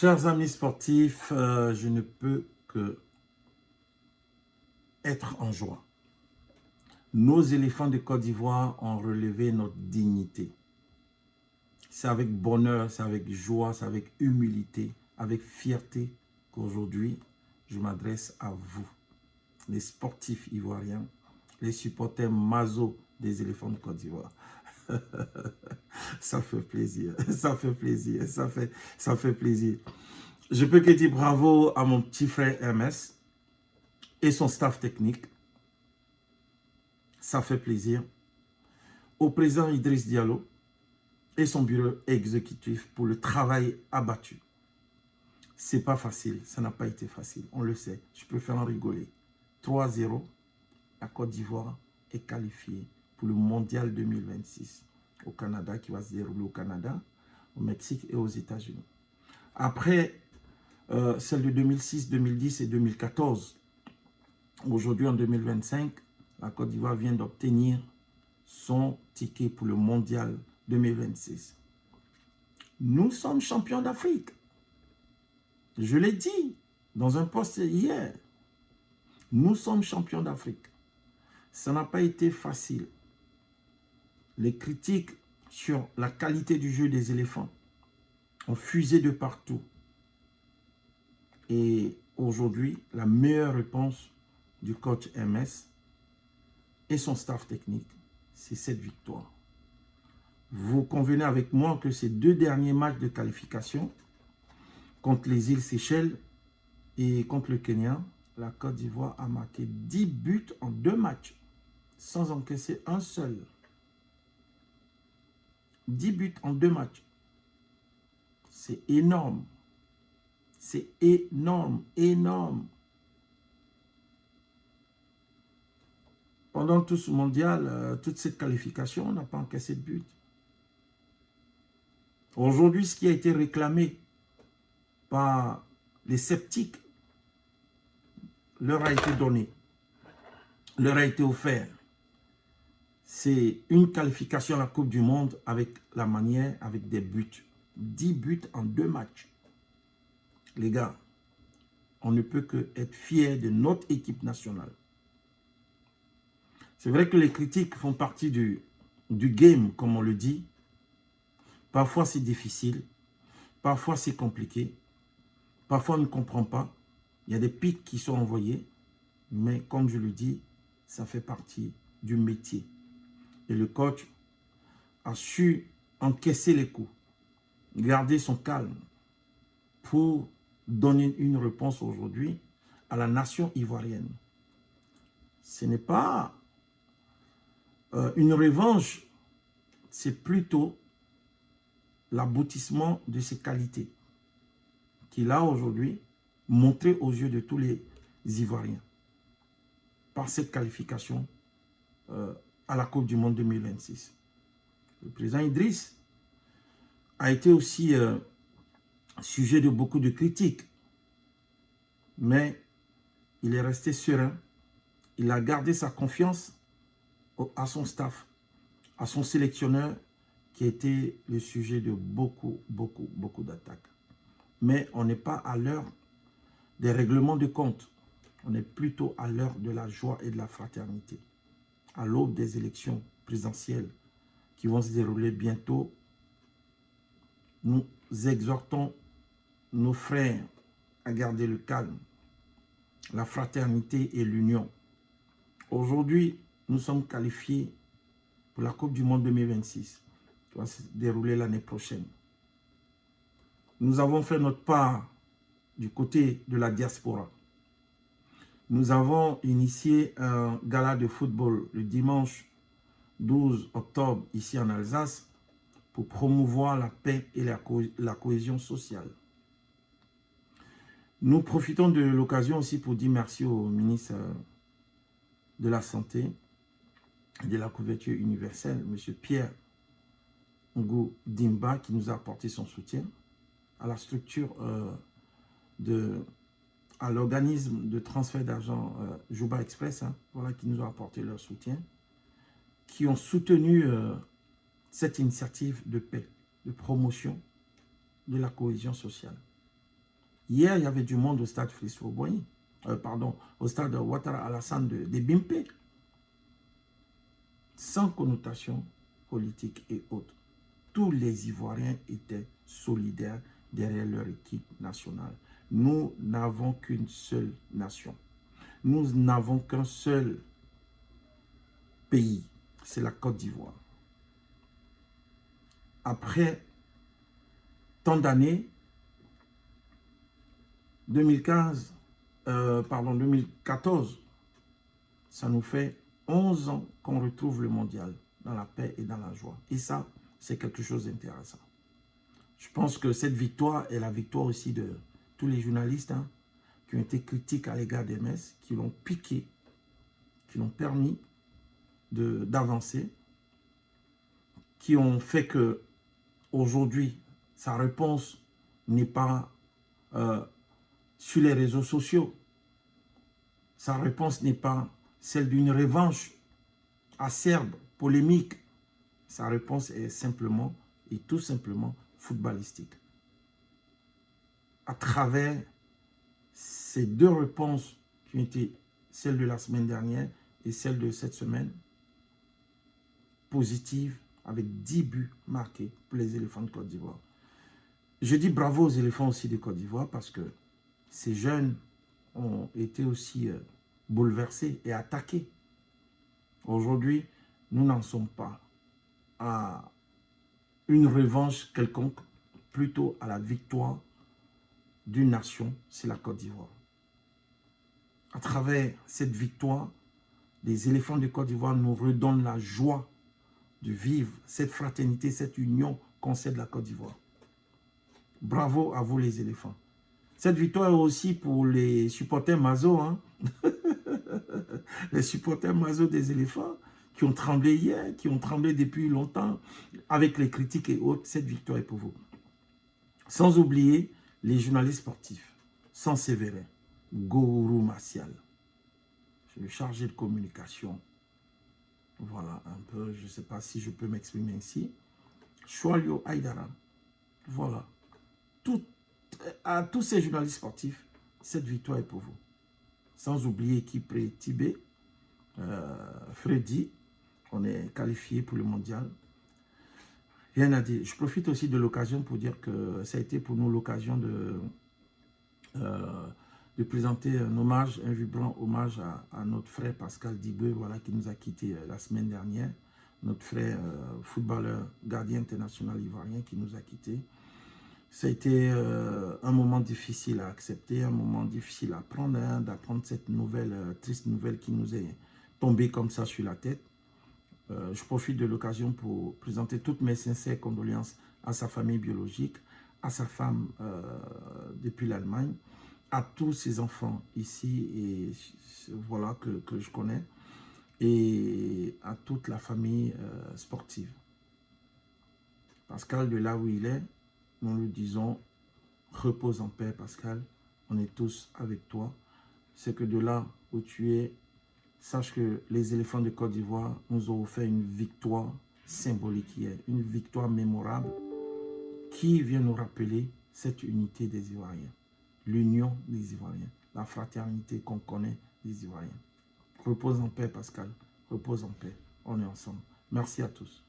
Chers amis sportifs, je ne peux que être en joie. Nos éléphants de Côte d'Ivoire ont relevé notre dignité. C'est avec bonheur, c'est avec joie, c'est avec humilité, avec fierté qu'aujourd'hui, je m'adresse à vous, les sportifs ivoiriens, les supporters maso des éléphants de Côte d'Ivoire. Ça fait plaisir, ça fait plaisir, ça fait plaisir. Je peux que dire bravo à mon petit frère MS et son staff technique. Ça fait plaisir. Au président Idriss Diallo et son bureau exécutif pour le travail abattu. C'est pas facile, ça n'a pas été facile, on le sait. Je peux faire en rigoler. 3-0, la Côte d'Ivoire est qualifiée pour le Mondial 2026 au Canada, qui va se dérouler au Canada, au Mexique et aux États-Unis. Après celle de 2006, 2010 et 2014, aujourd'hui en 2025, la Côte d'Ivoire vient d'obtenir son ticket pour le Mondial 2026. Nous sommes champions d'Afrique. Je l'ai dit dans un post hier. Nous sommes champions d'Afrique. Ça n'a pas été facile. Les critiques sur la qualité du jeu des éléphants ont fusé de partout. Et aujourd'hui, la meilleure réponse du coach MS et son staff technique, c'est cette victoire. Vous convenez avec moi que ces deux derniers matchs de qualification contre les îles Seychelles et contre le Kenya, la Côte d'Ivoire a marqué 10 buts en 2 matchs sans encaisser un seul. 10 buts en 2 matchs. C'est énorme. C'est énorme, énorme. Pendant tout ce mondial, toute cette qualification, on n'a pas encaissé de but. Aujourd'hui, ce qui a été réclamé par les sceptiques leur a été donné, leur a été offert. C'est une qualification à la Coupe du Monde avec la manière, avec des buts. 10 buts en 2 matchs. Les gars, on ne peut que être fiers de notre équipe nationale. C'est vrai que les critiques font partie du game, comme on le dit. Parfois, c'est difficile. Parfois, c'est compliqué. Parfois, on ne comprend pas. Il y a des pics qui sont envoyés. Mais comme je le dis, ça fait partie du métier. Et le coach a su encaisser les coups, garder son calme pour donner une réponse aujourd'hui à la nation ivoirienne. Ce n'est pas une revanche, c'est plutôt l'aboutissement de ses qualités qu'il a aujourd'hui montré aux yeux de tous les Ivoiriens par cette qualification à la Coupe du Monde 2026. Le président Idriss a été aussi sujet de beaucoup de critiques, mais il est resté serein. Il a gardé sa confiance à son staff, à son sélectionneur, qui a été le sujet de beaucoup d'attaques. Mais on n'est pas à l'heure des règlements de compte. On est plutôt à l'heure de la joie et de la fraternité. À l'aube des élections présidentielles qui vont se dérouler bientôt, nous exhortons nos frères à garder le calme, la fraternité et l'union. Aujourd'hui, nous sommes qualifiés pour la Coupe du Monde 2026, qui va se dérouler l'année prochaine. Nous avons fait notre part du côté de la diaspora. Nous avons initié un gala de football le dimanche 12 octobre ici en Alsace pour promouvoir la paix et la cohésion sociale. Nous profitons de l'occasion aussi pour dire merci au ministre de la Santé et de la couverture universelle, M. Pierre Ngou Dimba, qui nous a apporté son soutien, à la structure à l'organisme de transfert d'argent Juba Express, voilà, qui nous ont apporté leur soutien, qui ont soutenu cette initiative de paix, de promotion de la cohésion sociale. Hier, il y avait du monde au stade Félix Houphouët-Boigny. Pardon, au stade Ouattara Alassane de Bimpe. Sans connotation politique et autres. Tous les Ivoiriens étaient solidaires derrière leur équipe nationale. Nous n'avons qu'une seule nation. Nous n'avons qu'un seul pays, c'est la Côte d'Ivoire. Après tant d'années, 2014, ça nous fait 11 ans qu'on retrouve le mondial dans la paix et dans la joie. Et ça, c'est quelque chose d'intéressant. Je pense que cette victoire est la victoire aussi de tous les journalistes qui ont été critiques à l'égard des Messes, qui l'ont piqué, qui l'ont permis d'avancer, qui ont fait que aujourd'hui, sa réponse n'est pas sur les réseaux sociaux. Sa réponse n'est pas celle d'une revanche acerbe, polémique. Sa réponse est simplement et tout simplement footballistique. À travers ces deux réponses qui ont été celle de la semaine dernière et celle de cette semaine, positives, avec 10 buts marqués pour les éléphants de Côte d'Ivoire. Je dis bravo aux éléphants aussi de Côte d'Ivoire parce que ces jeunes ont été aussi bouleversés et attaqués. Aujourd'hui, nous n'en sommes pas à une revanche quelconque, plutôt à la victoire d'une nation, c'est la Côte d'Ivoire. À travers cette victoire, les éléphants de Côte d'Ivoire nous redonnent la joie de vivre cette fraternité, cette union qu'on sait de la Côte d'Ivoire. Bravo à vous les éléphants. Cette victoire est aussi pour les supporters Mazo, les supporters Mazo des éléphants qui ont tremblé hier, qui ont tremblé depuis longtemps, avec les critiques et autres. Cette victoire est pour vous. Sans oublier les journalistes sportifs, sans Sévérin, Gourou Martial, le chargé de communication. Voilà, un peu, je ne sais pas si je peux m'exprimer ainsi. Choualio Aïdara. Voilà. À tous ces journalistes sportifs, cette victoire est pour vous. Sans oublier Kipré Tibé, Freddy, on est qualifié pour le mondial. Rien à dire. Je profite aussi de l'occasion pour dire que ça a été pour nous l'occasion de présenter un hommage, un vibrant hommage à notre frère Pascal Dibé, voilà, qui nous a quittés la semaine dernière. Notre frère footballeur, gardien international ivoirien qui nous a quittés. Ça a été un moment difficile à accepter, un moment difficile à prendre, d'apprendre cette nouvelle, triste nouvelle qui nous est tombée comme ça sur la tête. Je profite de l'occasion pour présenter toutes mes sincères condoléances à sa famille biologique, à sa femme depuis l'Allemagne, à tous ses enfants ici et voilà que je connais, et à toute la famille sportive. Pascal, de là où il est, nous lui disons, repose en paix Pascal, on est tous avec toi. C'est que de là où tu es, sache que les éléphants de Côte d'Ivoire nous ont offert une victoire symbolique hier, une victoire mémorable qui vient nous rappeler cette unité des Ivoiriens, l'union des Ivoiriens, la fraternité qu'on connaît des Ivoiriens. Repose en paix Pascal, repose en paix, on est ensemble. Merci à tous.